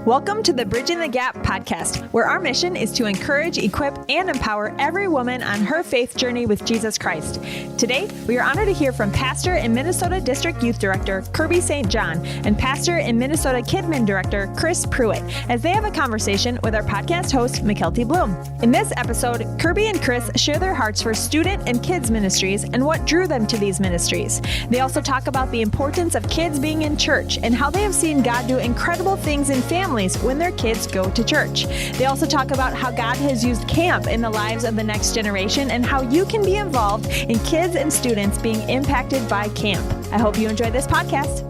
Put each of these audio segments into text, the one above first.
Welcome to the Bridging the Gap podcast, where our mission is to encourage, equip, and empower every woman on her faith journey with Jesus Christ. Today, we are honored to hear from Pastor and Minnesota District Youth Director Kirby St. and Pastor and Minnesota KidMin Director Chris Pruett as they have a conversation with our podcast host, Mykelti Blum. In this episode, Kirby and Chris share their hearts for Student and Kids Ministries and what drew them to these ministries. They also talk about the importance of kids being in church and how they have seen God do incredible things in families when their kids go to church. They also talk about how God has used camp in the lives of the next generation and how you can be involved in kids and students being impacted by camp. I hope you enjoy this podcast.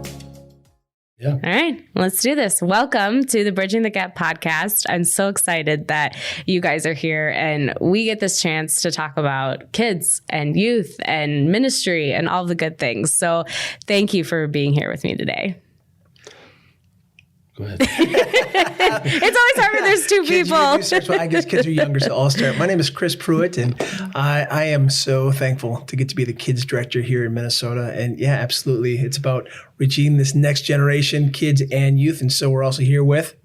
Yeah. All right, let's do this. Welcome to the Bridging the Gap podcast. I'm so excited that you guys are here and we get this chance to talk about kids and youth and ministry and all the good things. So thank you for being here with me today. Go ahead. It's always hard when there's two Kids, people. well, I guess kids are younger, so I'll start. My name is Chris Pruett, and I am so thankful to get to be the kids director here in Minnesota. And yeah, absolutely. It's about reaching this next generation, kids and youth. And so we're also here with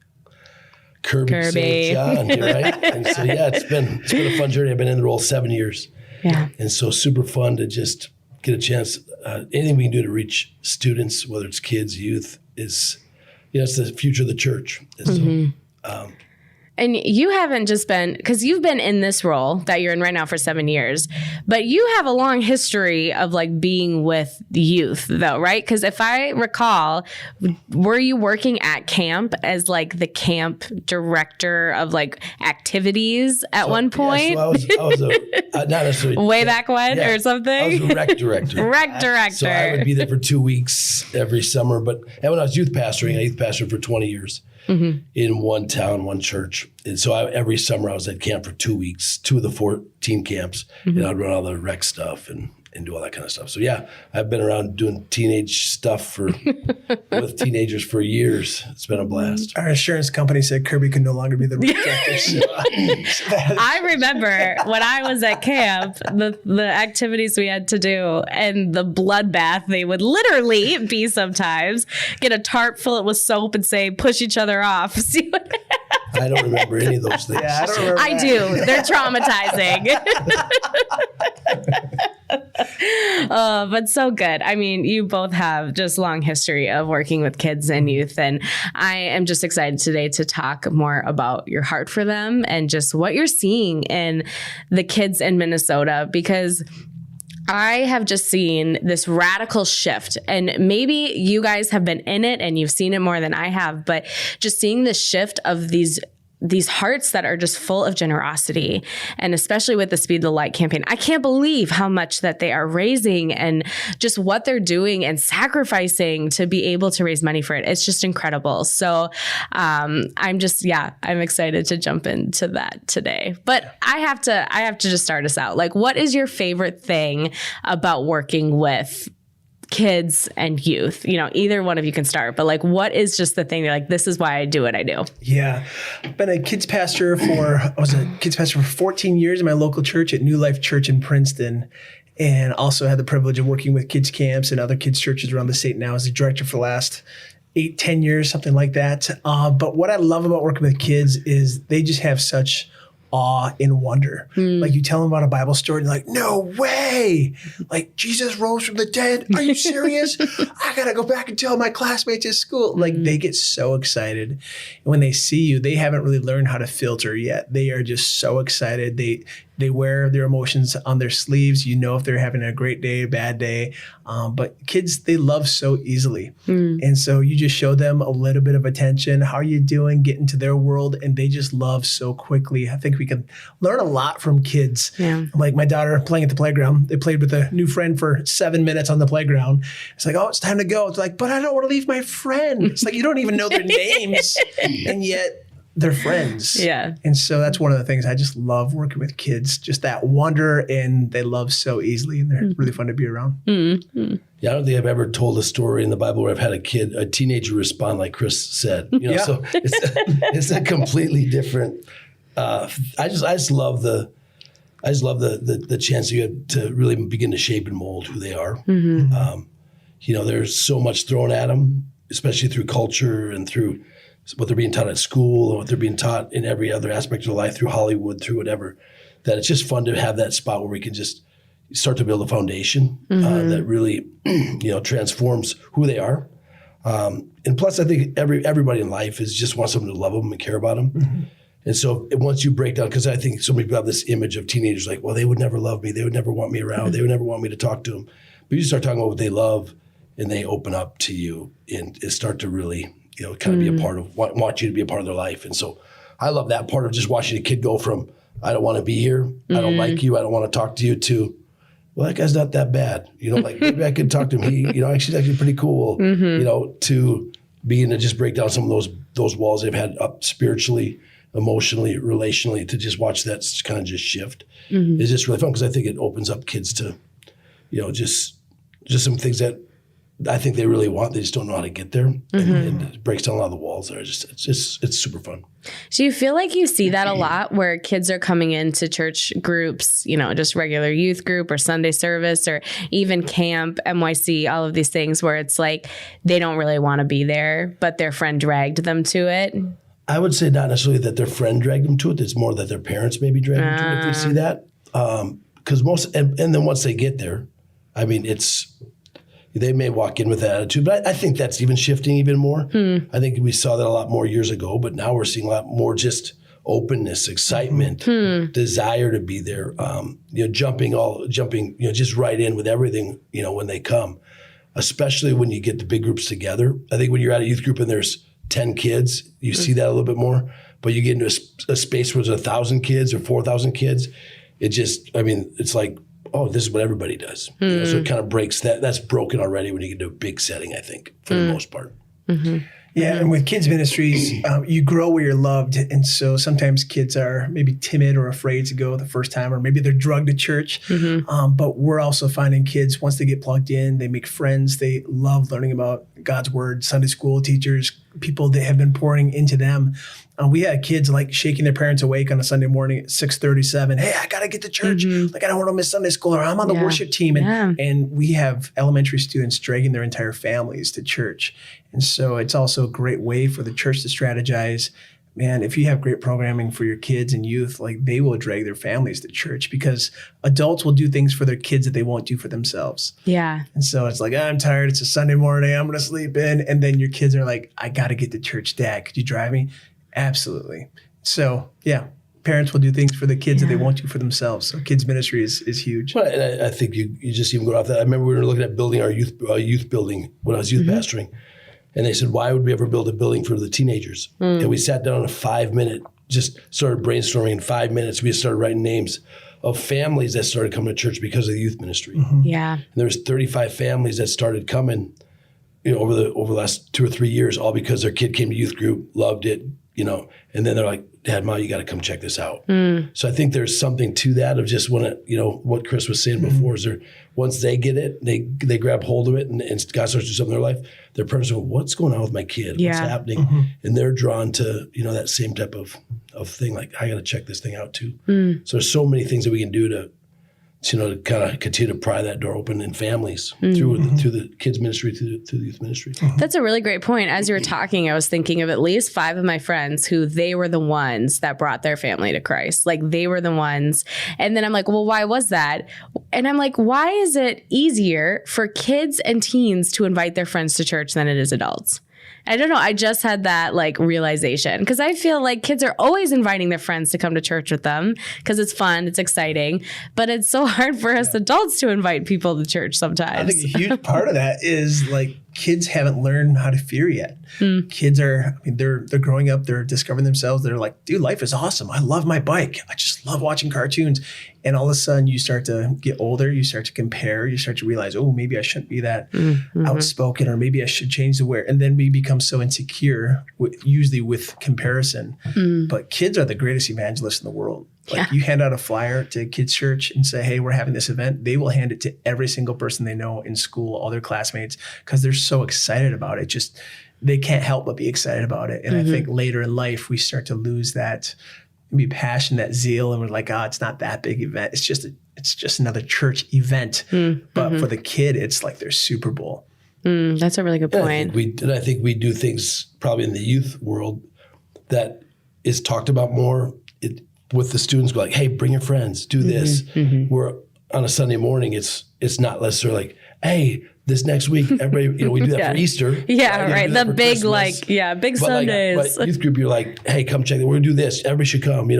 Kirby St. Right? And so, yeah, it's been a fun journey. I've been in the role 7 years. Yeah. And so super fun to just get a chance. Anything we can do to reach students, whether it's kids, youth, is... it's the future of the church. And so, And you haven't just been, because you've been in this role that you're in right now for 7 years, but you have a long history of like being with the youth though, right? Because if I recall, were you working at camp as like the camp director of like activities at one point? Yeah, so I was not necessarily. Way back when or something? I was a rec director. Rec director. So I would be there for 2 weeks every summer. But and when I was youth pastoring, I youth pastored for 20 years. In one town, one church. And so every summer I was at camp for 2 weeks, 2 of the 14 camps, and I'd run all the rec stuff and do all that kind of stuff. So yeah, I've been around doing teenage stuff with teenagers for years. It's been a blast. our insurance company said Kirby can no longer be the rec director. So, I remember when I was at camp, the activities we had to do and the bloodbath they would literally be sometimes. Get a tarp, fill it with soap and say, push each other off. See what happens. I don't remember any of those things. yeah, I don't remember. I do. They're traumatizing. But so good. I mean, you both have just long history of working with kids and youth. And I am just excited today to talk more about your heart for them and just what you're seeing in the kids in Minnesota, because I have just seen this radical shift, and maybe you guys have been in it and you've seen it more than I have, but just seeing the shift of these hearts that are just full of generosity, and especially with the Speed the Light campaign. I can't believe how much that they are raising and just what they're doing and sacrificing to be able to raise money for it. It's just incredible. So I'm excited to jump into that today. But I have to just start us out. Like, what is your favorite thing about working with kids and youth? Either one of you can start, but like, what is just the thing you're like, this is why I do what I do? Yeah. I've been a kids pastor for 14 years in my local church at New Life Church in Princeton. And also had the privilege of working with kids camps and other kids churches around the state now as a director for the last 8-10 years, something like that. But what I love about working with kids is they just have such awe and wonder. Like, you tell them about a Bible story and they're like, no way. Like, Jesus rose from the dead. Are you serious? I got to go back and tell my classmates at school. Like, they get so excited. And when they see you, they haven't really learned how to filter yet. They are just so excited. They wear their emotions on their sleeves. You know if they're having a great day, a bad day. But kids, they love so easily. And so you just show them a little bit of attention. How are you doing? Get into their world. And they just love so quickly. I think we can learn a lot from kids. Yeah. Like my daughter playing at the playground. They played with a new friend for 7 minutes on the playground. It's like, oh, it's time to go. It's like, but I don't want to leave my friend. It's like, you don't even know their names. And yet they're friends. Yeah. And so that's one of the things I just love working with kids, just that wonder, and they love so easily, and they're really fun to be around. Yeah, I don't think I've ever told a story in the Bible where I've had a teenager respond like Chris said. So it's a completely different. I just love the chance you have to really begin to shape and mold who they are. There's so much thrown at them, especially through culture and through what they're being taught at school or what they're being taught in every other aspect of their life through Hollywood, through whatever, that it's just fun to have that spot where we can just start to build a foundation that really, transforms who they are. And plus, I think everybody in life just wants someone to love them and care about them. Mm-hmm. And so once you break down, because I think so many people have this image of teenagers like, well, they would never love me. They would never want me around. They would never want me to talk to them. But you start talking about what they love and they open up to you and start to really, kind of be a part of, want you to be a part of their life. And so I love that part of just watching a kid go from, I don't want to be here. I don't like you. I don't want to talk to you to, well, that guy's not that bad. Like maybe I could talk to him. He, she's actually pretty cool, to being to just break down some of those walls they've had up spiritually, emotionally, relationally, to just watch that kind of just shift is just really fun because I think it opens up kids to, just some things that I think they really want. They just don't know how to get there, and it breaks down a lot of the walls there. It's super fun. Do you feel like you see that a lot where kids are coming into church groups, just regular youth group or Sunday service or even camp, NYC, all of these things where it's like they don't really want to be there, but their friend dragged them to it? I would say not necessarily that their friend dragged them to it. It's more that their parents maybe dragged them to it if we see that. Because and then once they get there, I mean, they may walk in with that attitude, but I think that's even shifting even more. I think we saw that a lot more years ago, but now we're seeing a lot more just openness, excitement, desire to be there, jumping, just right in with everything, when they come, especially when you get the big groups together. I think when you're at a youth group and there's 10 kids, you see that a little bit more, but you get into a space where there's 1,000 kids or 4,000 kids. It's like, oh, this is what everybody does. So it kind of breaks that. That's broken already when you get into a big setting, I think, for the most part. Yeah, and with kids ministries, you grow where you're loved. And so sometimes kids are maybe timid or afraid to go the first time, or maybe they're drugged to church. But we're also finding kids, once they get plugged in, they make friends. They love learning about God's word, Sunday school teachers, people that have been pouring into them. We had kids like shaking their parents awake on a Sunday morning at 6:37. Hey, I got to get to church. Like, I don't want to miss Sunday school, or I'm on the worship team. And we have elementary students dragging their entire families to church. And so it's also a great way for the church to strategize. Man, if you have great programming for your kids and youth, like, they will drag their families to church because adults will do things for their kids that they won't do for themselves. Yeah. And so it's like, I'm tired. It's a Sunday morning. I'm going to sleep in. And then your kids are like, I got to get to church. Dad, could you drive me? Absolutely. So, yeah, parents will do things for the kids that they won't do for themselves. So kids ministry is huge. Well, and I think you just even go off that. I remember we were looking at building our youth building when I was youth pastoring. And they said, why would we ever build a building for the teenagers? And we sat down in a 5-minute, just started brainstorming in 5 minutes. We started writing names of families that started coming to church because of the youth ministry. Yeah. And there was 35 families that started coming, over the last 2 or 3 years, all because their kid came to youth group, loved it, and then they're like, Dad, Mom, you got to come check this out. So I think there's something to that of just when what Chris was saying before is once they get it, they grab hold of it and God starts to do something in their life, their parents go, what's going on with my kid? What's happening? And they're drawn to, that same type of thing. Like, I got to check this thing out too. So there's so many things that we can do to kind of continue to pry that door open in families through the kids ministry, through the youth ministry. That's a really great point. As you were talking, I was thinking of at least 5 of my friends who they were the ones that brought their family to Christ. Like, they were the ones. And then I'm like, well, why was that? And I'm like, why is it easier for kids and teens to invite their friends to church than it is adults? I don't know. I just had that realization because I feel like kids are always inviting their friends to come to church with them because it's fun, it's exciting, but it's so hard for us adults to invite people to church sometimes. I think a huge part of that is kids haven't learned how to fear yet. Kids are, they're growing up, they're discovering themselves. They're like, dude, life is awesome. I love my bike. I just love watching cartoons. And all of a sudden you start to get older, you start to compare, you start to realize, oh, maybe I shouldn't be that outspoken, or maybe I should change the wear. And then we become so insecure, usually with comparison. But kids are the greatest evangelists in the world. You hand out a flyer to a kids' church and say, hey, we're having this event. They will hand it to every single person they know in school, all their classmates, because they're so excited about it. Just, they can't help but be excited about it. And I think later in life, we start to lose that maybe passion, that zeal. And we're like, oh, it's not that big event. It's just another church event. But for the kid, it's like their Super Bowl. That's a really good point. I think we do things probably in the youth world that is talked about more with the students. Go like, hey, bring your friends, do this. Where on a Sunday morning, it's not necessarily like, hey, this next week, everybody, we do that for Easter. Yeah, right. The big, Christmas. big But Sundays. Youth group, you're like, hey, come check it. We're gonna do this. Everybody should come.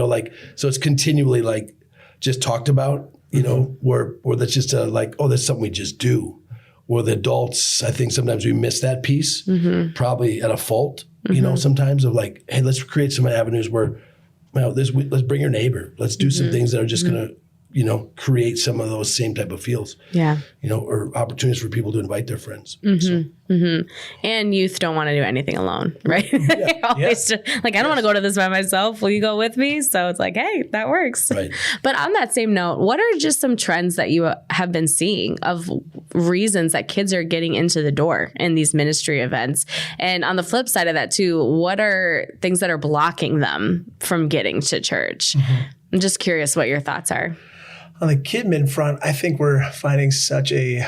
So it's continually like just talked about. Where that's just that's something we just do. Or the adults, I think sometimes we miss that piece, probably at a fault. Sometimes of like, hey, let's create some avenues where, let's bring your neighbor. Let's do some things that are just gonna, create some of those same type of feels. Yeah. Or opportunities for people to invite their friends. And youth don't want to do anything alone, right? Always I don't want to go to this by myself. Will you go with me? So it's like, hey, that works. Right. But on that same note, what are just some trends that you have been seeing of reasons that kids are getting into the door in these ministry events? And on the flip side of that too, what are things that are blocking them from getting to church? I'm just curious what your thoughts are. On the KidMin front, I think we're finding such a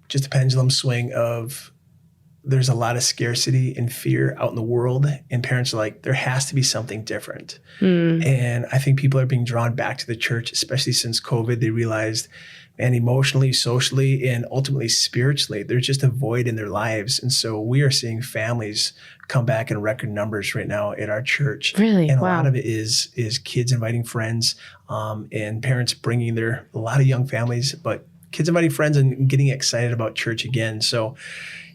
just a pendulum swing of there's a lot of scarcity and fear out in the world, and parents are like, there has to be something different. And I think people are being drawn back to the church, especially since COVID. They realized, man, emotionally, socially, and ultimately spiritually, there's just a void in their lives. And so we are seeing families come back in record numbers right now at our church. Really? And wow. a lot of it is kids inviting friends and parents bringing a lot of young families, but kids inviting friends and getting excited about church again. So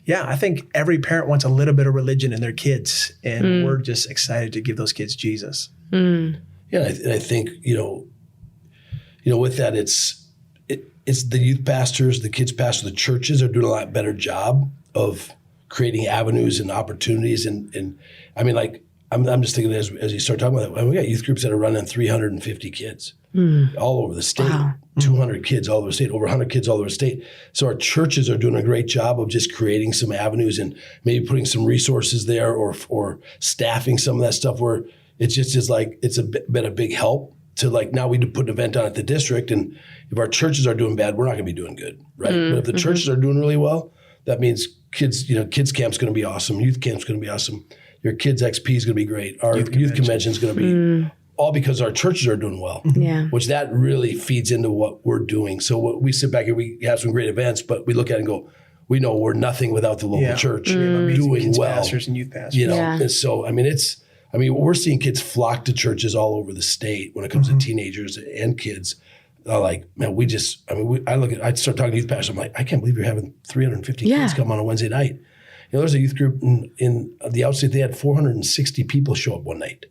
yeah, I think every parent wants a little bit of religion in their kids, and we're just excited to give those kids Jesus. Yeah, I think, with that, it's the youth pastors, the kids pastors, the churches are doing a lot better job of creating avenues and opportunities. And I mean, like, I'm just thinking as you start talking about that, we got youth groups that are running 350 kids all over the state, 200 kids all over the state, over 100 kids all over the state. So our churches are doing a great job of just creating some avenues and maybe putting some resources there or staffing some of that stuff where it just is like, it's been a big help to like, now we put an event on at the district, and if our churches are doing bad, we're not gonna be doing good, right? But if the churches are doing really well, that means kids camp's gonna be awesome, youth camp's gonna be awesome, your kids XP is gonna be great, our youth convention is gonna be all because our churches are doing well. Which that really feeds into what we're doing. So what we sit back here, we have some great events, but we look at it and go, we know we're nothing without the local church doing kids well. Pastors and youth pastors. And so we're seeing kids flock to churches all over the state when it comes to teenagers and kids. Like, man, I start talking to youth pastors. I'm like, I can't believe you're having 350 kids come on a Wednesday night. There's a youth group in the outstate. They had 460 people show up one night.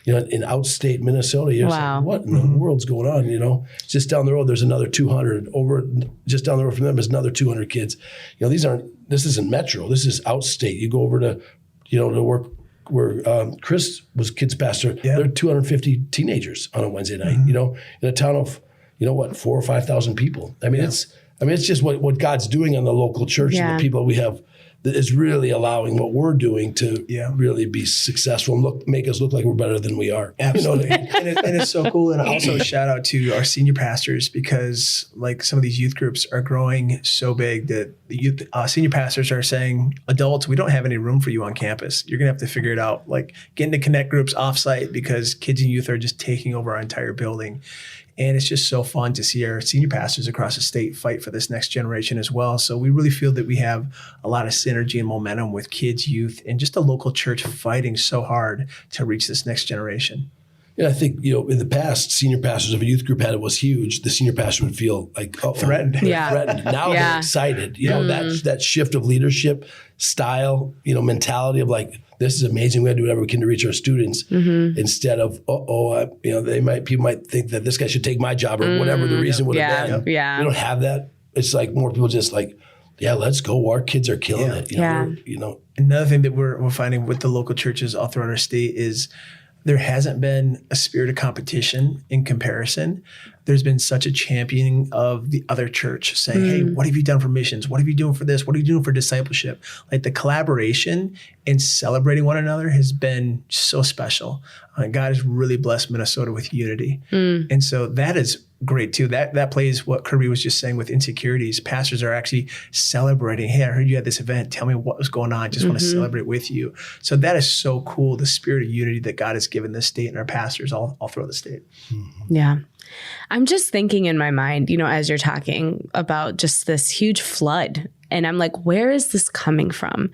In outstate Minnesota. You're like, what in the world's going on? Just down the road, there's another 200. Just down the road from them is another 200 kids. This isn't metro. This is outstate. You go over to, to work where Chris was kids pastor. There are 250 teenagers on a Wednesday night. In a town of 4,000 or 5,000 people. It's just what God's doing in the local church and the people we have that is really allowing what we're doing to really be successful and make us look like we're better than we are. Absolutely. And it's so cool. And also a shout out to our senior pastors, because like some of these youth groups are growing so big that the senior pastors are saying, adults, we don't have any room for you on campus. You're going to have to figure it out, like get into connect groups offsite, because kids and youth are just taking over our entire building. And it's just so fun to see our senior pastors across the state fight for this next generation as well. So we really feel that we have a lot of synergy and momentum with kids, youth, and just a local church fighting so hard to reach this next generation. I think, in the past, senior pastors of a youth group was huge. The senior pastor would feel like threatened. Threatened. Now they're excited. That shift of leadership style, mentality of like, this is amazing. We got to do whatever we can to reach our students instead of, people might think that this guy should take my job or whatever the reason would have been. We don't have that. It's like more people just like, let's go. Our kids are killing it. Another thing that we're finding with the local churches all throughout our state is there hasn't been a spirit of competition in comparison. There's been such a championing of the other church saying, hey, what have you done for missions? What are you doing for this? What are you doing for discipleship? Like the collaboration and celebrating one another has been so special. God has really blessed Minnesota with unity. And so that is great too. That plays what Kirby was just saying with insecurities. Pastors are actually celebrating. Hey, I heard you had this event. Tell me what was going on. Just want to celebrate with you. So that is so cool. The spirit of unity that God has given this state and our pastors all throughout the state. Yeah. I'm just thinking in my mind, as you're talking about just this huge flood, and I'm like, where is this coming from?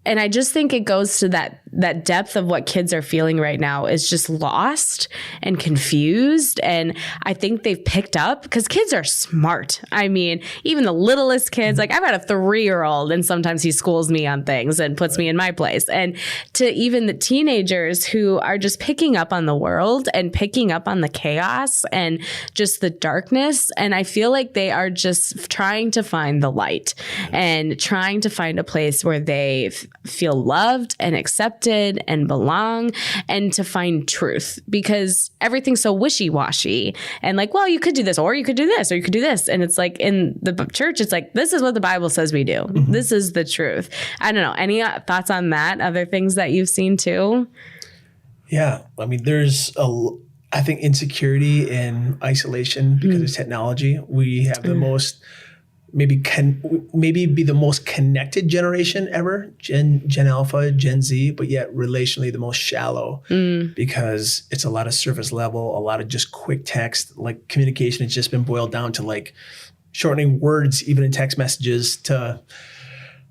And I just think it goes to that depth of what kids are feeling right now is just lost and confused. And I think they've picked up because kids are smart. I mean, even the littlest kids, like I've got a 3-year-old and sometimes he schools me on things and puts me in my place. And to even the teenagers who are just picking up on the world and picking up on the chaos and just the darkness. And I feel like they are just trying to find the light and trying to find a place where they feel loved and accepted and belong and to find truth, because everything's so wishy-washy and like, well, you could do this or you could do this or you could do this. And it's like in the church, it's like, this is what the Bible says we do. This is the truth. I don't know. Any thoughts on that? Other things that you've seen too? Yeah. I mean, I think insecurity and isolation because of technology. We have the most maybe be the most connected generation ever, Gen Alpha, Gen Z, but yet relationally the most shallow because it's a lot of surface level, a lot of just quick text. Like communication has just been boiled down to like shortening words, even in text messages to,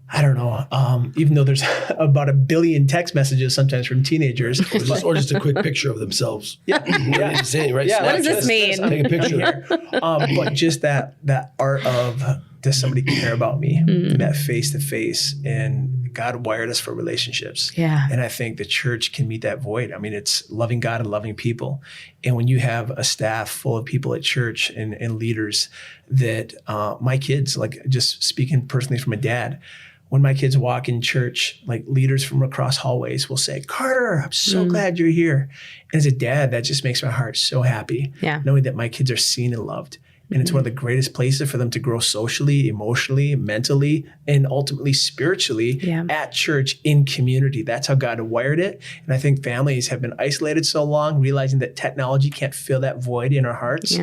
I don't know, even though there's about 1 billion text messages sometimes from teenagers. or just a quick picture of themselves. Yeah. Right? Yeah. What does this mean? Take a picture. But just that art of, does somebody care about me? And that face to face, and God wired us for relationships. Yeah. And I think the church can meet that void. I mean, it's loving God and loving people. And when you have a staff full of people at church and leaders that my kids, like just speaking personally from a dad, when my kids walk in church, like leaders from across hallways will say, Carter, I'm so glad you're here. And as a dad, that just makes my heart so happy, knowing that my kids are seen and loved. And it's one of the greatest places for them to grow socially, emotionally, mentally, and ultimately spiritually at church in community. That's how God wired it. And I think families have been isolated so long, realizing that technology can't fill that void in our hearts.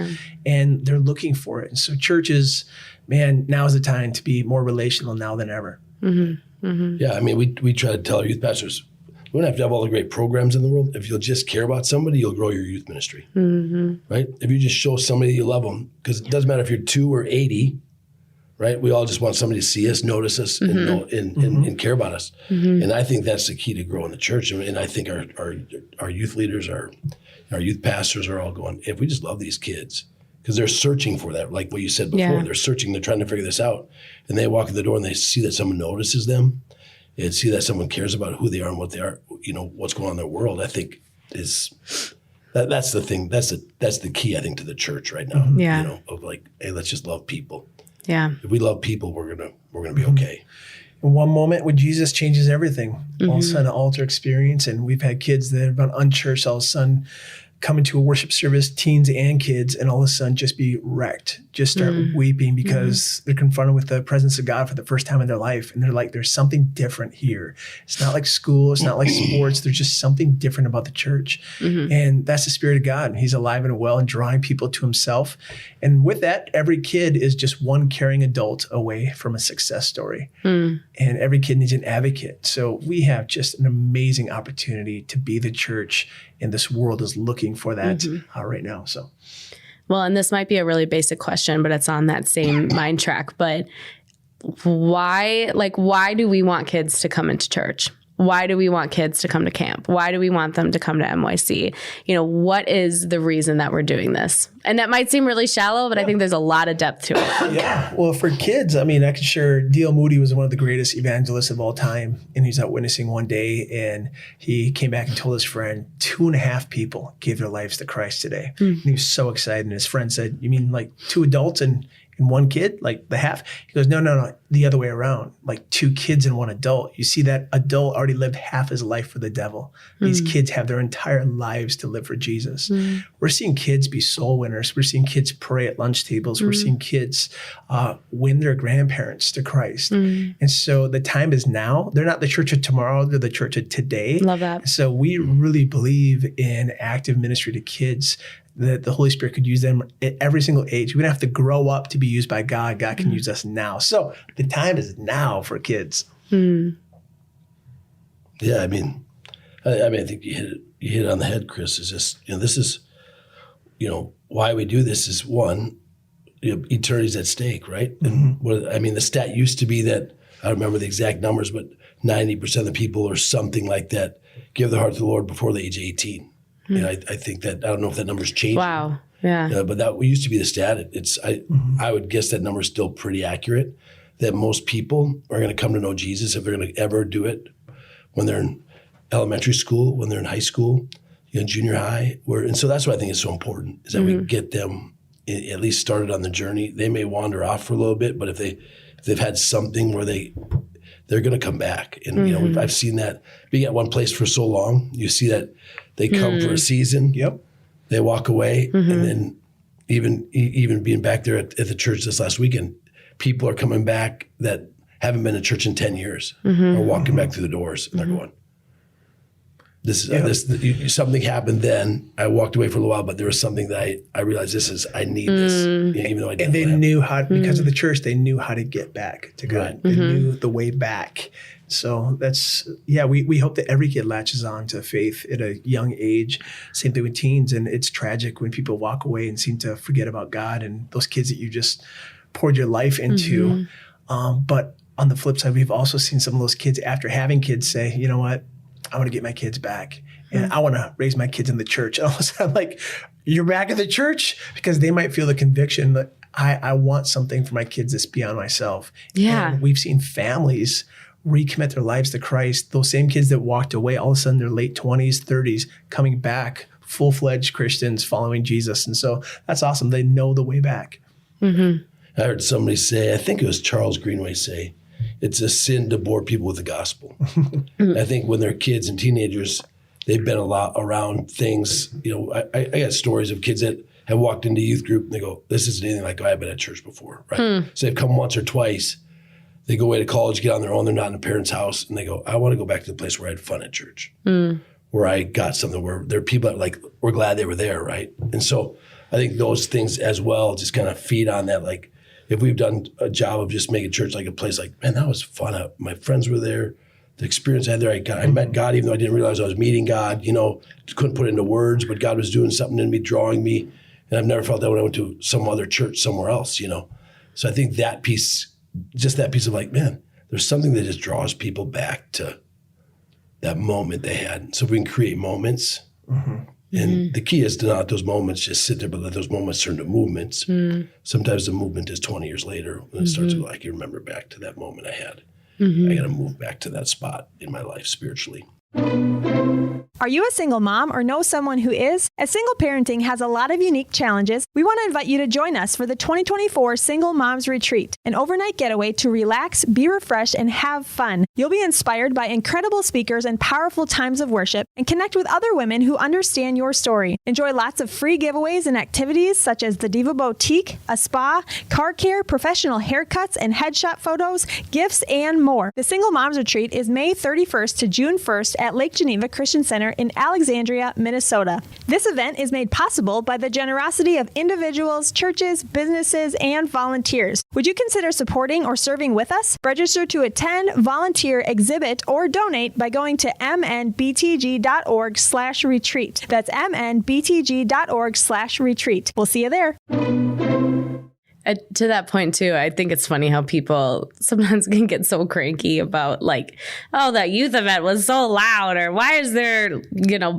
And they're looking for it. And so churches, man, now is the time to be more relational now than ever. Yeah, I mean, we try to tell our youth pastors, we don't have to have all the great programs in the world. If you'll just care about somebody, you'll grow your youth ministry, right? If you just show somebody you love them, because it doesn't matter if you're 2 or 80, right? We all just want somebody to see us, notice us, and know, and care about us. And I think that's the key to growing the church. And I think our youth leaders, our youth pastors are all going, if we just love these kids, because they're searching for that, like what you said before. They're searching, they're trying to figure this out. And they walk in the door and they see that someone notices them and see that someone cares about who they are and what they are, what's going on in their world. I think that's the thing. That's the key, I think, to the church right now. Of like, hey, let's just love people. Yeah. If we love people, we're gonna be okay. In one moment with Jesus changes everything. All of a sudden, an altar experience, and we've had kids that have been unchurched all of a sudden come into a worship service, teens and kids, and all of a sudden just be wrecked, just start weeping because they're confronted with the presence of God for the first time in their life. And they're like, there's something different here. It's not like school. It's not like sports. There's just something different about the church. And that's the Spirit of God. He's alive and well and drawing people to himself. And with that, every kid is just one caring adult away from a success story. And every kid needs an advocate. So we have just an amazing opportunity to be the church, and this world is looking for that right now. So, well, and this might be a really basic question, but it's on that same mind track. But why do we want kids to come into church? Why do we want kids to come to camp? Why do we want them to come to MYC? What is the reason that we're doing this? And that might seem really shallow, but I think there's a lot of depth to it. Yeah. Well, for kids, I mean, I can share D.L. Moody was one of the greatest evangelists of all time. And he's out witnessing one day, and he came back and told his friend, 2.5 people gave their lives to Christ today. And he was so excited. And his friend said, you mean like 2 adults and 1 kid, like the half? He goes, no, the other way around, like 2 kids and 1 adult. You see, that adult already lived half his life for the devil. These kids have their entire lives to live for Jesus. We're seeing kids be soul winners. We're seeing kids pray at lunch tables. We're seeing kids win their grandparents to Christ. And so the time is now. They're not the church of tomorrow. They're the church of today. Love that. So we really believe in active ministry to kids that the Holy Spirit could use them at every single age. We don't have to grow up to be used by God. God can use us now. So the time is now for kids. Yeah, I mean, I think you hit it on the head, Chris. Is just, this is, why we do this is one, eternity's at stake, right? And the stat used to be that, I don't remember the exact numbers, but 90% of the people or something like that give their heart to the Lord before the age of 18. And I think that, I don't know if that number's changed. Wow. Yeah. But that used to be the stat. I would guess that number is still pretty accurate, that most people are going to come to know Jesus if they're going to ever do it when they're in elementary school, when they're in high school, junior high. And so that's what I think is so important, is that we get them at least started on the journey. They may wander off for a little bit, but if they've had something where they're going to come back. And, I've seen that being at one place for so long, you see that they come for a season. Yep. They walk away. And then even being back there at the church this last weekend, people are coming back that haven't been to church in 10 years are walking back through the doors and they're going, something happened then. I walked away for a little while, but there was something that I realized I need this. Even though I didn't. And they knew how, because of the church, they knew how to get back to God. Right. They knew the way back. So we hope that every kid latches on to faith at a young age. Same thing with teens. And it's tragic when people walk away and seem to forget about God and those kids that you just poured your life into. But on the flip side, we've also seen some of those kids, after having kids, say, you know what? I want to get my kids back, and I want to raise my kids in the church. And all of a sudden, I'm like, you're back at the church? Because they might feel the conviction that I want something for my kids that's beyond myself. Yeah. And we've seen families recommit their lives to Christ. Those same kids that walked away, all of a sudden, their late 20s, 30s, coming back, full-fledged Christians following Jesus. And so that's awesome. They know the way back. I heard somebody say, I think it was Charles Greenway say, it's a sin to bore people with the gospel. I think when they're kids and teenagers, they've been a lot around things. I got stories of kids that have walked into youth group and they go, this isn't anything like I've been at church before, right? So they've come once or twice. They go away to college, get on their own. They're not in a parent's house. And they go, I want to go back to the place where I had fun at church, where I got something, where there are people that we're glad they were there, right? And so I think those things as well just kind of feed on that, if we've done a job of just making church like a place man, that was fun. My friends were there. The experience I had there, I met God, even though I didn't realize I was meeting God, couldn't put it into words, but God was doing something in me, drawing me. And I've never felt that when I went to some other church somewhere else, So I think that piece of man, there's something that just draws people back to that moment they had. So if we can create moments, and the key is to not let those moments just sit there, but let those moments turn to movements. Sometimes the movement is 20 years later when it starts to I can remember back to that moment I had. I got to move back to that spot in my life spiritually. Are you a single mom or know someone who is? As single parenting has a lot of unique challenges, we want to invite you to join us for the 2024 Single Moms Retreat, an overnight getaway to relax, be refreshed, and have fun. You'll be inspired by incredible speakers and powerful times of worship, and connect with other women who understand your story. Enjoy lots of free giveaways and activities such as the Diva Boutique, a spa, car care, professional haircuts, and headshot photos, gifts, and more. The Single Moms Retreat is May 31st to June 1st at Lake Geneva Christian Center in Alexandria, Minnesota. This event is made possible by the generosity of individuals, churches, businesses, and volunteers. Would you consider supporting or serving with us? Register to attend, volunteer, exhibit, or donate by going to mnbtg.org/retreat. That's mnbtg.org/retreat. We'll see you there. To that point, too, I think it's funny how people sometimes can get so cranky about that youth event was so loud, or why is there,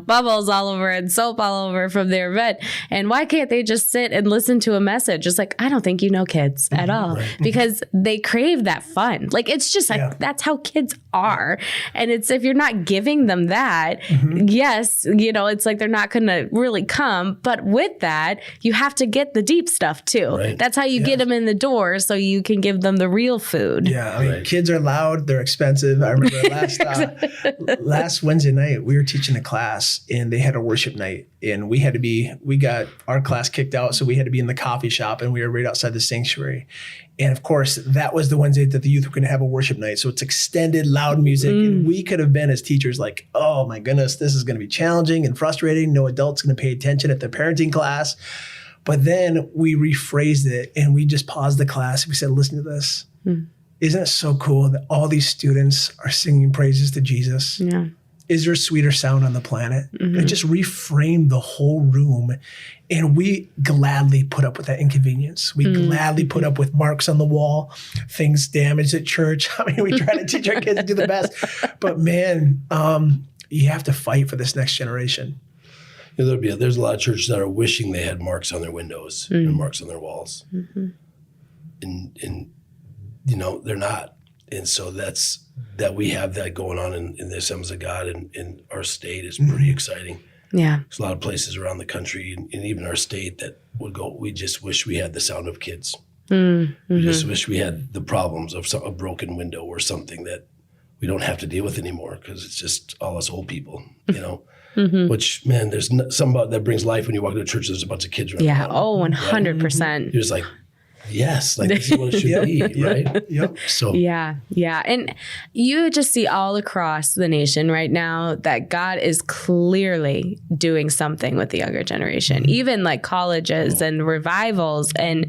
bubbles all over and soap all over from their event? And why can't they just sit and listen to a message? It's I don't think you know kids at all, because they crave that fun. It's just that's how kids are. And it's, if you're not giving them that, yes, it's they're not going to really come. But with that, you have to get the deep stuff too. Right. That's how you get them in the door so you can give them the real food. Yeah, I mean, kids are loud, they're expensive. I remember last Wednesday night, we were teaching a class and they had a worship night, and we got our class kicked out, so we had to be in the coffee shop, and we were right outside the sanctuary. And of course, that was the Wednesday that the youth were going to have a worship night. So it's extended, loud music. And we could have been, as teachers, like, oh my goodness, this is going to be challenging and frustrating. No adult's going to pay attention at the parenting class. But then we rephrased it and we just paused the class. We said, listen to this. Isn't it so cool that all these students are singing praises to Jesus? Yeah. Is there a sweeter sound on the planet? And just reframed the whole room. And we gladly put up with that inconvenience. We gladly put up with marks on the wall, things damaged at church. I mean, we try to teach our kids to do the best. But man, you have to fight for this next generation. You know, there's a lot of churches that are wishing they had marks on their windows and marks on their walls. And you know, they're not. And so that we have that going on in the Assemblies of God in our state is pretty exciting. Yeah. There's a lot of places around the country and even our state that would go, we just wish we had the sound of kids. We just wish we had the problems of a broken window or something that we don't have to deal with anymore because it's just all us old people, you know. Which, man, there's something about that brings life when you walk into church. There's a bunch of kids running around. Oh, 100%. Right? You're just like, yes, like this is what it should be, right? Yep. So yeah. And you just see all across the nation right now that God is clearly doing something with the younger generation, even like colleges and revivals. And,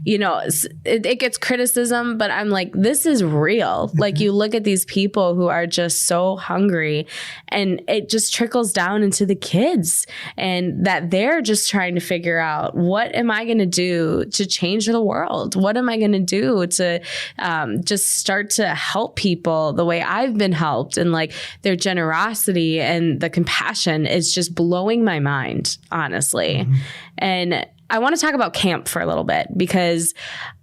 you know, it gets criticism, but I'm like, this is real. Like you look at these people who are just so hungry and it just trickles down into the kids and that they're just trying to figure out, what am I going to do to change the world? What am I going to do to just start to help people the way I've been helped? And like their generosity and the compassion is just blowing my mind, honestly. And I want to talk about camp for a little bit because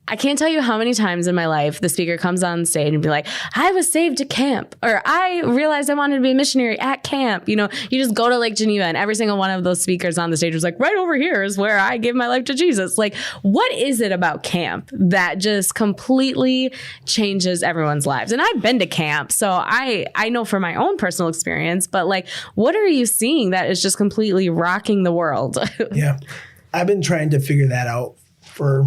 I can't tell you how many times in my life the speaker comes on stage and be like, I was saved at camp, or I realized I wanted to be a missionary at camp. You know, you just go to Lake Geneva and every single one of those speakers on the stage was like, right over here is where I give my life to Jesus. Like, what is it about camp that just completely changes everyone's lives? And I've been to camp, so I know from my own personal experience, but like, what are you seeing that is just completely rocking the world? Yeah. I've been trying to figure that out for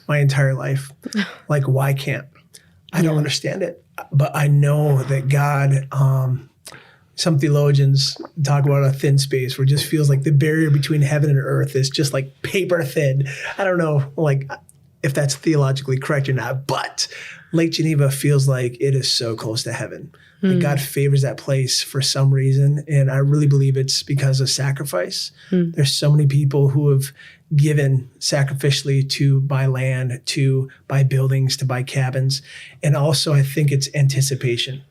my entire life. Like, why camp? I don't understand it. But I know that God, some theologians talk about a thin space where it just feels like the barrier between heaven and earth is just like paper thin. I don't know, like, if that's theologically correct or not, but Lake Geneva feels like it is so close to heaven. And God favors that place for some reason. And I really believe it's because of sacrifice. There's so many people who have given sacrificially to buy land, to buy buildings, to buy cabins. And also I think it's anticipation.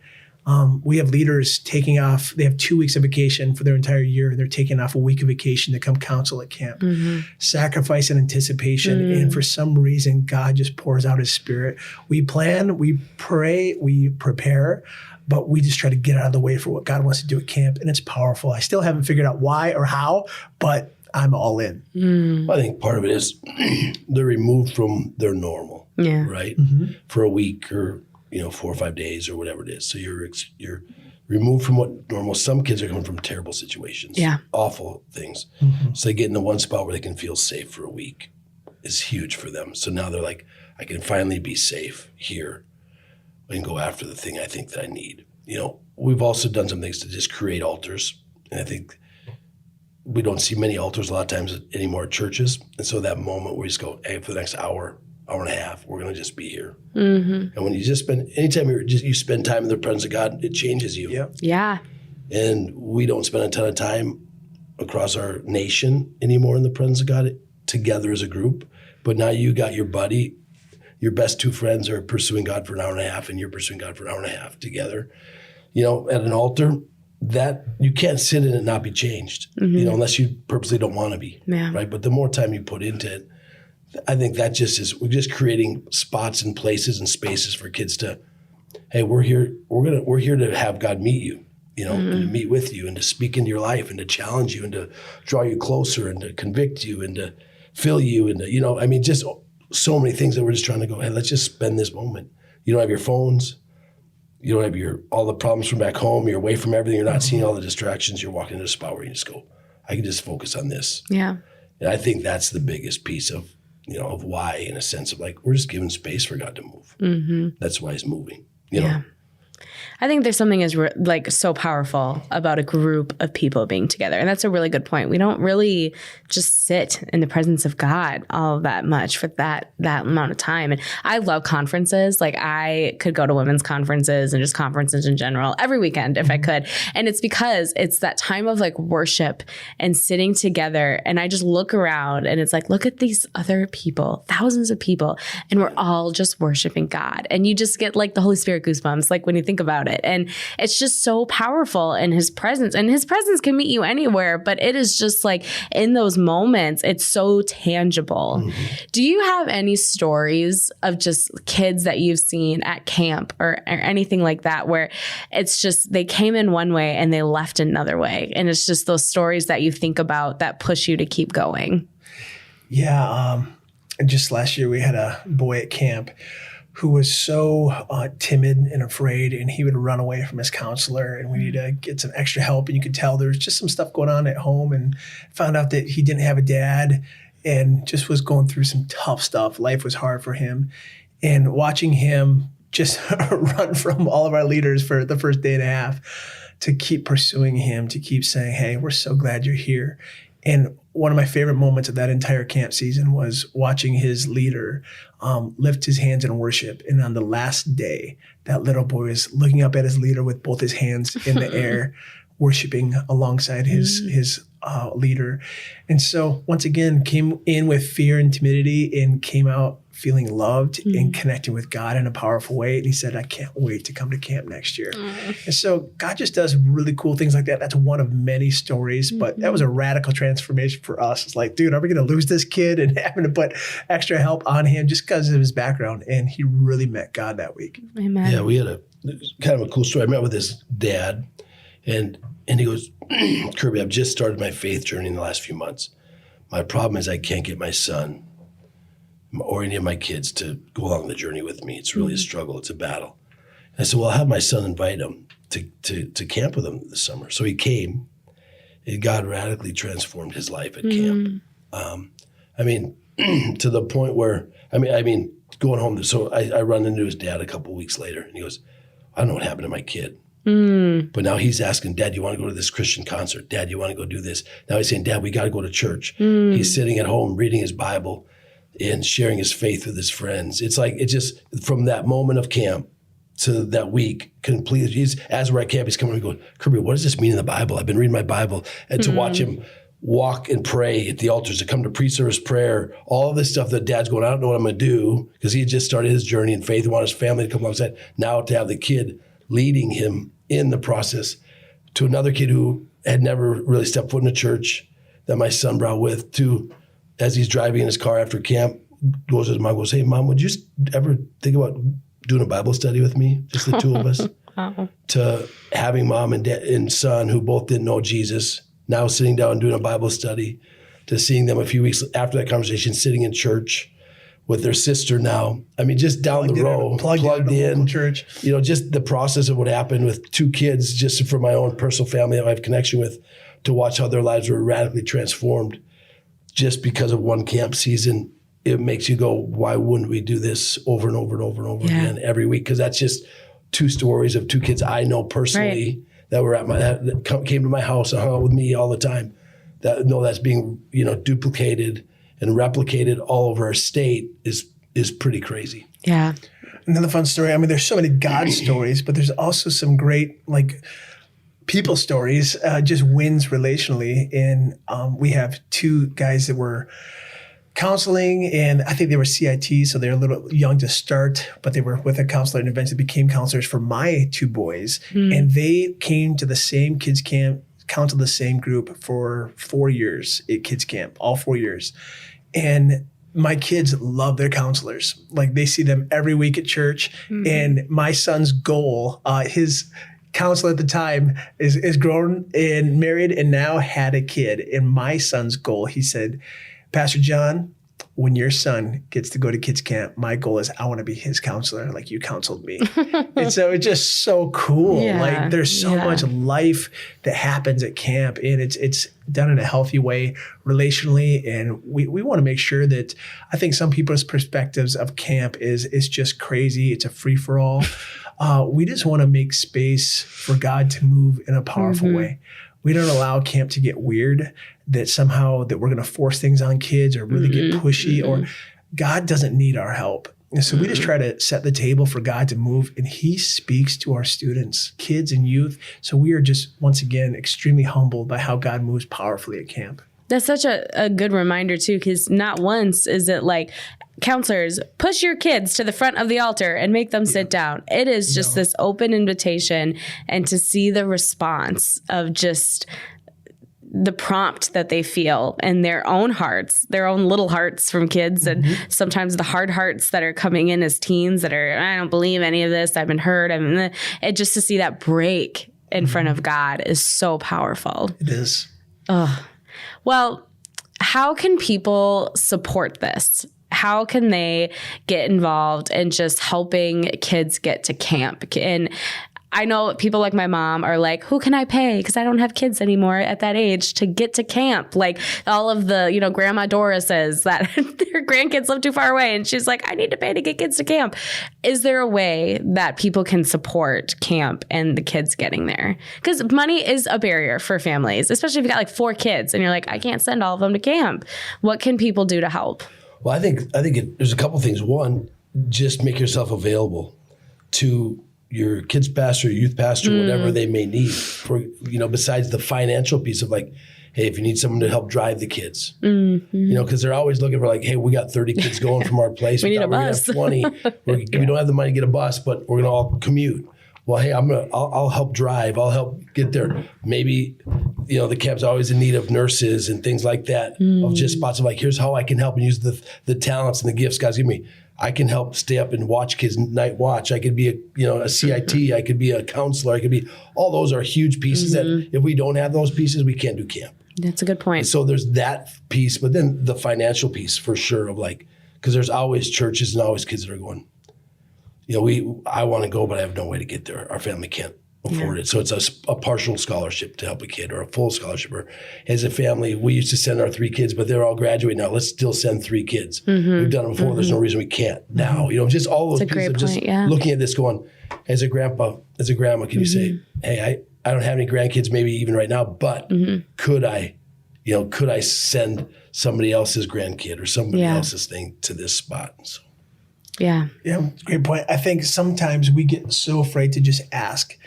We have leaders taking off. They have 2 weeks of vacation for their entire year. And they're taking off a week of vacation to come counsel at camp. Sacrifice and anticipation. And for some reason, God just pours out his spirit. We plan, we pray, we prepare, but we just try to get out of the way for what God wants to do at camp. And it's powerful. I still haven't figured out why or how, but I'm all in. Well, I think part of it is they're removed from their normal, right? For a week or 4 or 5 days or whatever it is. So you're removed from what normal. Some kids are coming from terrible situations, awful things. So they get into one spot where they can feel safe for a week is huge for them. So now they're like, I can finally be safe here and go after the thing I think that I need. You know, we've also done some things to just create altars. And I think we don't see many altars a lot of times anymore at churches. And so that moment where you just go, hey, for the next hour and a half, we're going to just be here. And when you just anytime you spend time in the presence of God, it changes you. Yeah. And we don't spend a ton of time across our nation anymore in the presence of God together as a group. But now you got your buddy, your best two friends are pursuing God for an hour and a half, and you're pursuing God for an hour and a half together. You know, at an altar, that you can't sit in it and not be changed, unless you purposely don't want to be, right? But the more time you put into it, I think that we're just creating spots and places and spaces for kids to, hey, we're here to have God meet you, and to meet with you and to speak into your life and to challenge you and to draw you closer and to convict you and to fill you and to, just so many things that we're just trying to go, hey, let's just spend this moment. You don't have your phones. You don't have all the problems from back home. You're away from everything. You're not seeing all the distractions. You're walking into a spot where you just go, I can just focus on this. Yeah. And I think that's the biggest piece of, of why, in a sense of like, we're just giving space for God to move. Mm-hmm. That's why he's moving, you know? I think there's something so powerful about a group of people being together. And that's a really good point. We don't really just sit in the presence of God all that much for that amount of time. And I love conferences. Like I could go to women's conferences and just conferences in general every weekend if I could. And it's because it's that time of like worship and sitting together. And I just look around and it's like, look at these other people, thousands of people, and we're all just worshiping God. And you just get like the Holy Spirit goosebumps, like when you think about it. And it's just so powerful in his presence, and his presence can meet you anywhere, but it is just like in those moments, it's so tangible. Mm-hmm. Do you have any stories of just kids that you've seen at camp or anything like that, where it's just, they came in one way and they left another way? And it's just those stories that you think about that push you to keep going. Yeah. Just last year we had a boy at camp who was so timid and afraid, and he would run away from his counselor, and we needed to get some extra help. And you could tell there was just some stuff going on at home, and found out that he didn't have a dad and just was going through some tough stuff. Life was hard for him. And watching him just run from all of our leaders for the first day and a half, to keep pursuing him, to keep saying, hey, we're so glad you're here. And one of my favorite moments of that entire camp season was watching his leader lift his hands in worship. And on the last day, that little boy was looking up at his leader with both his hands in the air, worshiping alongside his leader. And so once again, came in with fear and timidity and came out feeling loved and connecting with God in a powerful way. And he said, I can't wait to come to camp next year. And so God just does really cool things like that. That's one of many stories, but that was a radical transformation for us. It's like, dude, are we going to lose this kid? And having to put extra help on him just because of his background. And he really met God that week. Amen. Yeah, we had a kind of a cool story. I met with his dad, and he goes, Kirby, I've just started my faith journey in the last few months. My problem is I can't get my son or any of my kids to go along the journey with me. It's really a struggle. It's a battle. And I said, well, I'll have my son invite him to camp with him this summer. So he came, and God radically transformed his life at camp. I mean, to the point where, I mean, going home. So I run into his dad a couple of weeks later, and he goes, I don't know what happened to my kid. But now he's asking, Dad, you want to go to this Christian concert? Dad, you want to go do this? Now he's saying, Dad, we got to go to church. He's sitting at home reading his Bible and sharing his faith with his friends. It's like, it just, from that moment of camp to that week, completely, as we're at camp, he's coming and going, Kirby, what does this mean in the Bible? I've been reading my Bible. And to watch him walk and pray at the altars, to come to pre-service prayer, all of this stuff that Dad's going, I don't know what I'm going to do, because he had just started his journey in faith and wanted his family to come alongside. Now to have the kid leading him in the process, to another kid who had never really stepped foot in a church that my son brought with, to, as he's driving in his car after camp, goes to his mom, goes, hey, Mom, would you ever think about doing a Bible study with me, just the two of us? Wow. To having mom and dad and son who both didn't know Jesus, now sitting down and doing a Bible study, to seeing them a few weeks after that conversation, sitting in church with their sister now. I mean, just down the road, plugged in church. You know, just the process of what happened with two kids, just from my own personal family that I have connection with, to watch how their lives were radically transformed just because of one camp season. It makes you go, why wouldn't we do this over and over and over and over again every week? Because that's just two stories of two kids I know personally that were at that came to my house and hung out with me all the time. That that's being, duplicated and replicated all over our state is pretty crazy. Yeah. Another fun story. I mean, there's so many God stories, but there's also some great people stories, just wins relationally. And we have two guys that were counseling, and I think they were CIT, so they're a little young to start, but they were with a counselor and eventually became counselors for my two boys. And they came to the same kids camp, counseled the same group for 4 years at kids camp, all 4 years. And my kids love their counselors. Like, they see them every week at church. And my son's goal, his counselor at the time is grown and married and now had a kid. And my son's goal, he said, Pastor John, when your son gets to go to kids camp, my goal is I want to be his counselor like you counseled me. And so it's just so cool. Yeah, like there's so much life that happens at camp, and it's done in a healthy way relationally. And we want to make sure that, I think some people's perspectives of camp is just crazy. It's a free for all. We just want to make space for God to move in a powerful way. We don't allow camp to get weird, that somehow that we're going to force things on kids or really get pushy, or God doesn't need our help. And so we just try to set the table for God to move, and he speaks to our students, kids and youth. So we are just, once again, extremely humbled by how God moves powerfully at camp. That's such a good reminder too, because not once is it like, counselors, push your kids to the front of the altar and make them sit down. It is just this open invitation, and to see the response of just the prompt that they feel in their own hearts, their own little hearts from kids, and sometimes the hard hearts that are coming in as teens that are, I don't believe any of this, I've been hurt. And just to see that break in front of God is so powerful. It is. Well, how can people support this? How can they get involved in just helping kids get to camp? And I know people like my mom are like, who can I pay? Because I don't have kids anymore at that age to get to camp. Like all of the, Grandma Dora says that their grandkids live too far away. And she's like, I need to pay to get kids to camp. Is there a way that people can support camp and the kids getting there? Because money is a barrier for families, especially if you got like 4 kids and you're like, I can't send all of them to camp. What can people do to help? Well, I think there's a couple things. One, just make yourself available to your kids pastor, youth pastor, whatever they may need for, besides the financial piece of like, hey, if you need someone to help drive the kids, because they're always looking for like, hey, we got 30 kids going from our place. we need a bus. We're gonna have 20. We don't have the money to get a bus, but we're going to all commute. Well, hey, I'll help drive. I'll help get there. Maybe, the camp's always in need of nurses and things like that. Of just spots of like, here's how I can help and use the talents and the gifts God's given me. I can help stay up and watch kids night watch. I could be a CIT. I could be a counselor. I could be, all those are huge pieces that if we don't have those pieces, we can't do camp. That's a good point. And so there's that piece, but then the financial piece for sure of like, because there's always churches and always kids that are going, I want to go, but I have no way to get there. Our family can't afford it. So it's a partial scholarship to help a kid, or a full scholarship. Or as a family, we used to send our 3 kids, but they're all graduating now. Let's still send 3 kids. We've done it before. There's no reason we can't now. Just all those pieces of just looking at this going, as a grandma, can you say, hey, I don't have any grandkids maybe even right now, but could I send somebody else's grandkid or somebody else's thing to this spot? So. Yeah, great point. I think sometimes we get so afraid to just ask,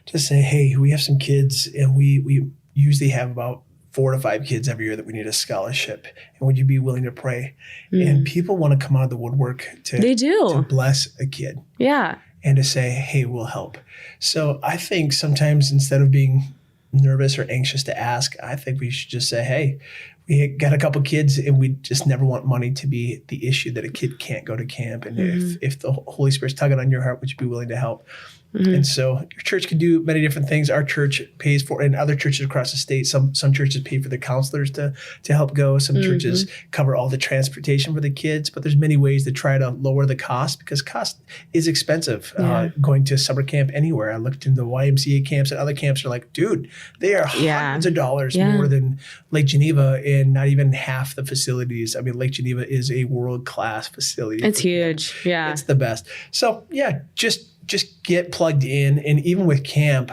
to say, hey, we have some kids, and we usually have about 4 to 5 kids every year that we need a scholarship. And would you be willing to pray? And people want to come out of the woodwork to bless a kid. Yeah. And to say, hey, we'll help. So I think sometimes instead of being nervous or anxious to ask, I think we should just say, hey, we got a couple kids, and we just never want money to be the issue that a kid can't go to camp. And if the Holy Spirit's tugging on your heart, would you be willing to help? And so your church can do many different things. Our church pays for, and other churches across the state, some churches pay for the counselors to help go. Some churches cover all the transportation for the kids, but there's many ways to try to lower the cost, because cost is expensive. Going to summer camp anywhere. I looked into the YMCA camps, and other camps are like, dude, they are hundreds of dollars more than Lake Geneva, and not even half the facilities. I mean, Lake Geneva is a world-class facility. It's huge. Yeah. It's the best. So just get plugged in. And even with camp,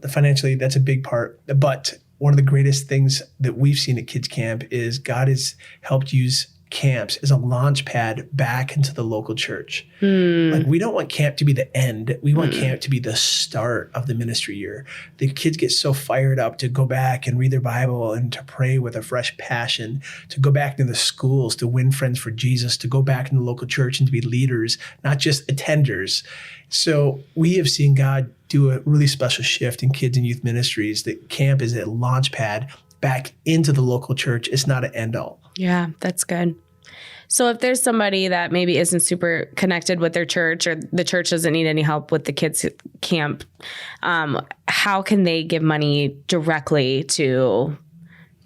financially, that's a big part. But one of the greatest things that we've seen at Kids Camp is God has helped use camps as a launch pad back into the local church. Like, we don't want camp to be the end. We want camp to be the start of the ministry year. The kids get so fired up to go back and read their Bible and to pray with a fresh passion, to go back into the schools, to win friends for Jesus, to go back in the local church and to be leaders, not just attenders. So we have seen God do a really special shift in kids and youth ministries, that camp is a launch pad back into the local church. It's not an end all. Yeah, that's good. So if there's somebody that maybe isn't super connected with their church, or the church doesn't need any help with the kids camp, how can they give money directly to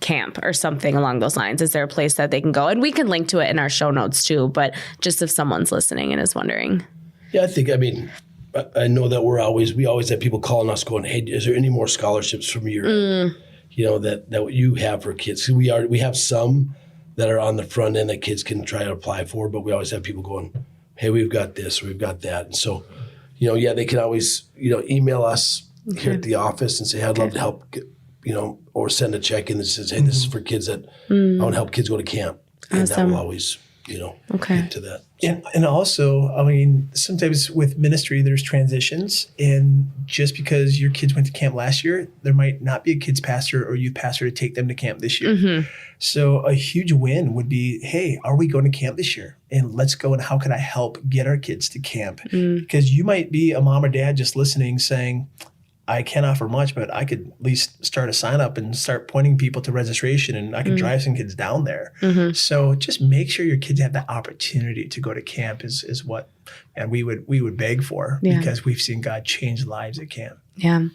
camp or something along those lines? Is there a place that they can go? And we can link to it in our show notes too, but just if someone's listening and is wondering. Yeah, I know that we always have people calling us going, hey, is there any more scholarships from your, that you have for kids? So we have some that are on the front end that kids can try to apply for, but we always have people going, hey, we've got this, we've got that. And so, they can always, email us here at the office and say, I'd love to help, or send a check in that says, hey, this is for kids that I want to help kids go to camp. And that will always, get to that. So. And also, sometimes with ministry, there's transitions. And just because your kids went to camp last year, there might not be a kids pastor or youth pastor to take them to camp this year. Mm-hmm. So a huge win would be, hey, are we going to camp this year? And let's go, and how can I help get our kids to camp? Because you might be a mom or dad just listening saying, I can't offer much, but I could at least start a sign up and start pointing people to registration, and I could drive some kids down there. Mm-hmm. So just make sure your kids have the opportunity to go to camp is what, and we would beg for, because we've seen God change lives at camp. Yeah.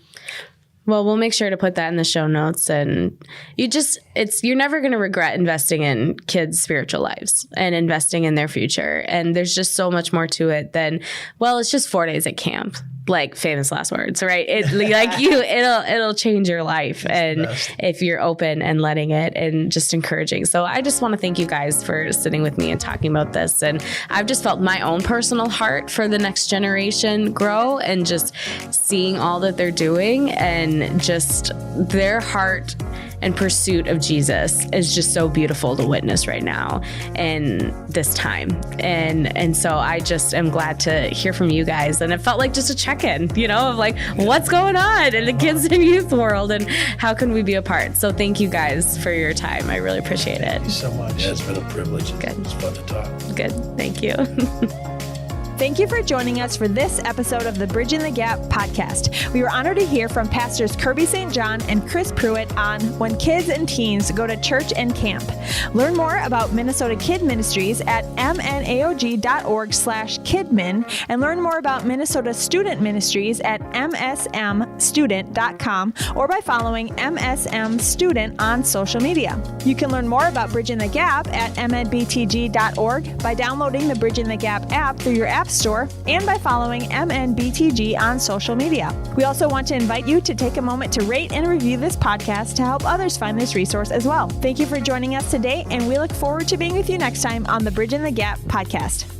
Well, we'll make sure to put that in the show notes, and you're never going to regret investing in kids' spiritual lives and investing in their future. And there's just so much more to it than, well, it's just 4 days at camp. Like famous last words, right? It'll change your life, and if you're open and letting it and just encouraging. So I just want to thank you guys for sitting with me and talking about this. And I've just felt my own personal heart for the next generation grow, and just seeing all that they're doing, and just their heart and pursuit of Jesus is just so beautiful to witness right now in this time. And so I just am glad to hear from you guys. And it felt like just a check-in, of like, what's going on in the kids and youth world, and how can we be a part? So thank you guys for your time. I really appreciate it. Thank you so much. Yeah, it's been a privilege. Good. It's fun to talk. Good. Thank you. Thank you for joining us for this episode of the Bridging the Gap podcast. We were honored to hear from Pastors Kirby St. and Chris Pruett on When Kids and Teens Go to Church and Camp. Learn more about Minnesota Kid Ministries at mnaog.org/kidmin, and learn more about Minnesota Student Ministries at msmstudent.com, or by following MSM Student on social media. You can learn more about Bridging the Gap at mnbtg.org by downloading the Bridging the Gap app through your app store, and by following MNBTG on social media. We also want to invite you to take a moment to rate and review this podcast to help others find this resource as well. Thank you for joining us today, and we look forward to being with you next time on the Bridging the Gap podcast.